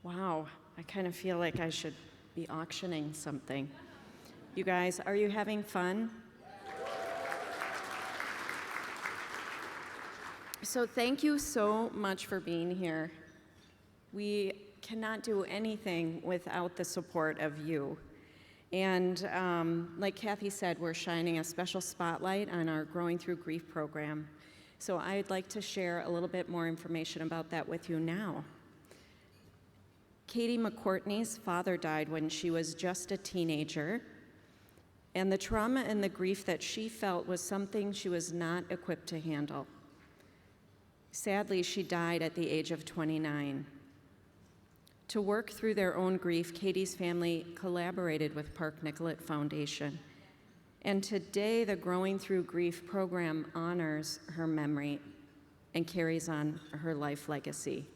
Wow, I kind of feel like I should be auctioning something. You guys, are you having fun? So thank you so much for being here. We cannot do anything without the support of you. And like Kathy said, we're shining a special spotlight on our Growing Through Grief program. So I'd like to share a little bit more information about that with you now. Katie McCourtney's father died when she was just a teenager, and the trauma and the grief that she felt was something she was not equipped to handle. Sadly, she died at the age of 29. To work through their own grief, Katie's family collaborated with Park Nicollet Foundation. And today, the Growing Through Grief program honors her memory and carries on her life legacy.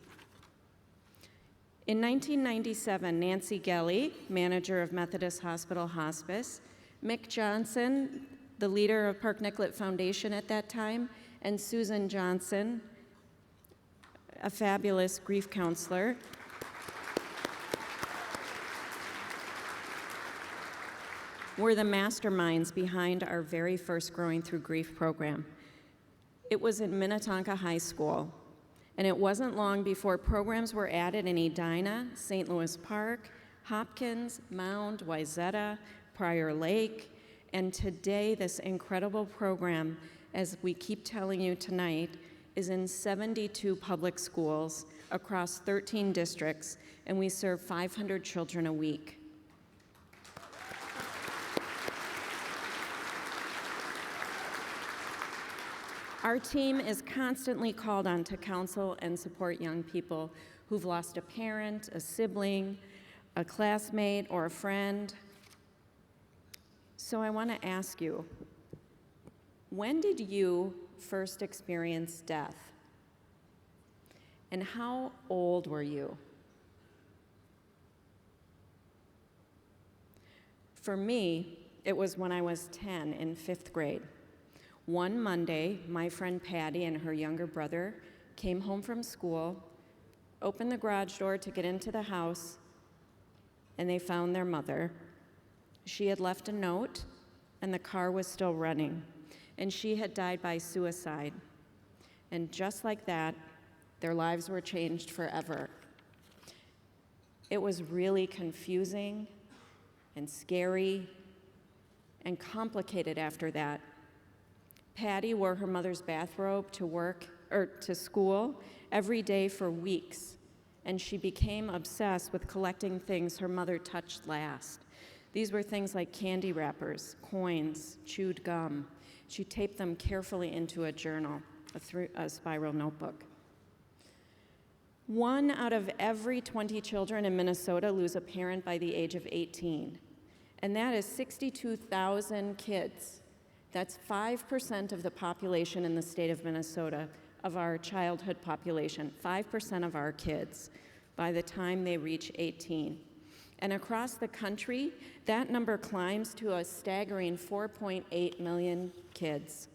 In 1997, Nancy Gala, manager of Methodist Hospital Hospice, Mick Johnson, the leader of Park Nicollet Foundation at that time, and Susan Johnson, a fabulous grief counselor, were the masterminds behind our very first Growing Through Grief program. It was in Minnetonka High School, and it wasn't long before programs were added in Edina, St. Louis Park, Hopkins, Mound, Wayzata, Prior Lake, and today this incredible program, as we keep telling you tonight, is in 72 public schools across 13 districts, and we serve 500 children a week. Our team is constantly called on to counsel and support young people who've lost a parent, a sibling, a classmate, or a friend. So I want to ask you, when did you first experience death? And how old were you? For me, it was when I was 10 in 5th grade. One Monday, my friend Patty and her younger brother came home from school, opened the garage door to get into the house, and they found their mother. She had left a note, and the car was still running, and she had died by suicide. And just like that, their lives were changed forever. It was really confusing and scary and complicated after that. Patty wore her mother's bathrobe to work or to school every day for weeks, and she became obsessed with collecting things her mother touched last. These were things like candy wrappers, coins, chewed gum. She taped them carefully into a journal, a spiral notebook. 1 out of every 20 children in Minnesota lose a parent by the age of 18, and that is 62,000 kids. That's 5% of the population in the state of Minnesota, of our childhood population, 5% of our kids by the time they reach 18. And across the country, that number climbs to a staggering 4.8 million kids.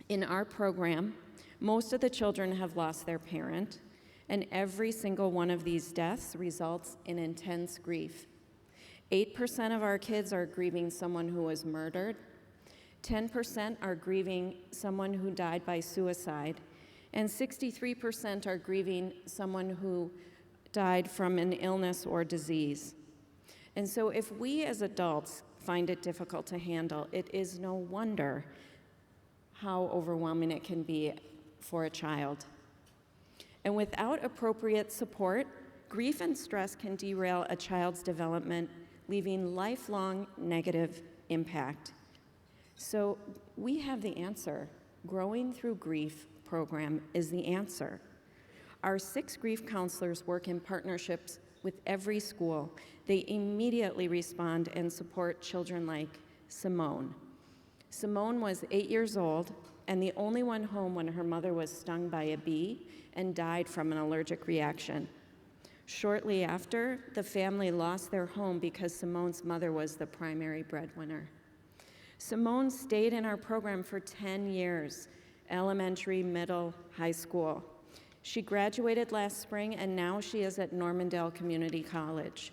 In our program, most of the children have lost their parent, and every single one of these deaths results in intense grief. 8% of our kids are grieving someone who was murdered, 10% are grieving someone who died by suicide, and 63% are grieving someone who died from an illness or disease. And so if we as adults find it difficult to handle, it is no wonder how overwhelming it can be for a child. And without appropriate support, grief and stress can derail a child's development, leaving lifelong negative impact. So we have the answer. Growing Through Grief program is the answer. Our 6 grief counselors work in partnerships with every school. They immediately respond and support children like Simone. Simone was 8 years old and the only one home when her mother was stung by a bee and died from an allergic reaction. Shortly after, the family lost their home because Simone's mother was the primary breadwinner. Simone stayed in our program for 10 years, elementary, middle, high school. She graduated last spring, and now she is at Normandale Community College.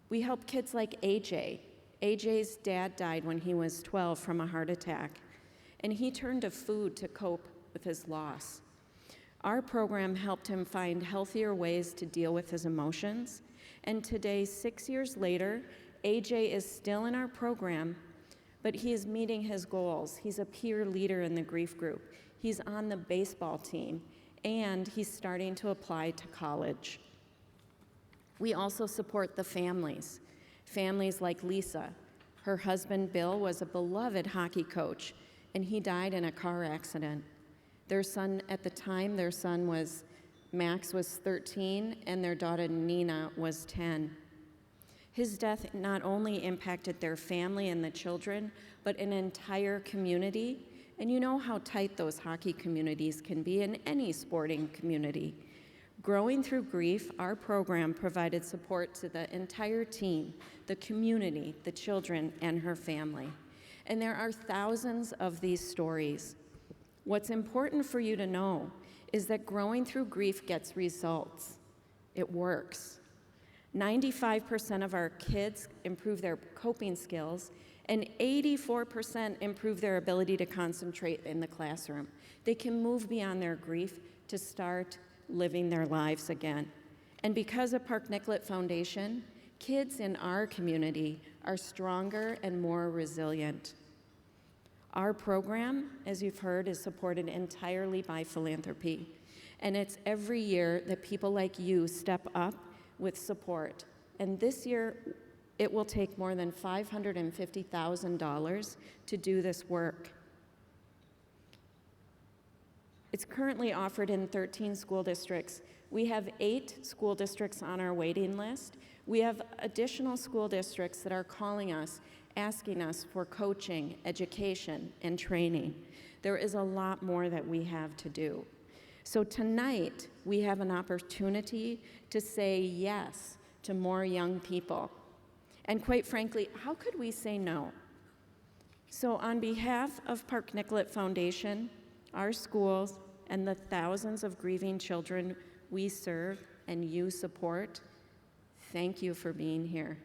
We help kids like AJ. AJ's dad died when he was 12 from a heart attack, and he turned to food to cope with his loss. Our program helped him find healthier ways to deal with his emotions, and today, 6 years later, AJ is still in our program, but he is meeting his goals. He's a peer leader in the grief group. He's on the baseball team, and he's starting to apply to college. We also support the families like Lisa. Her husband, Bill, was a beloved hockey coach, and he died in a car accident. Their son, at the time, Max was 13, and their daughter, Nina, was 10. His death not only impacted their family and the children, but an entire community. And you know how tight those hockey communities can be in any sporting community. Growing Through Grief, our program provided support to the entire team, the community, the children, and her family. And there are thousands of these stories. What's important for you to know is that Growing Through Grief gets results. It works. 95% of our kids improve their coping skills, and 84% improve their ability to concentrate in the classroom. They can move beyond their grief to start living their lives again. And because of Park Nicollet Foundation, kids in our community are stronger and more resilient. Our program, as you've heard, is supported entirely by philanthropy. And it's every year that people like you step up with support. And this year, it will take more than $550,000 to do this work. It's currently offered in 13 school districts. We have 8 school districts on our waiting list. We have additional school districts that are calling us, asking us for coaching, education, and training. There is a lot more that we have to do. So tonight, we have an opportunity to say yes to more young people. And quite frankly, how could we say no? So on behalf of Park Nicollet Foundation, our schools, and the thousands of grieving children we serve and you support, thank you for being here.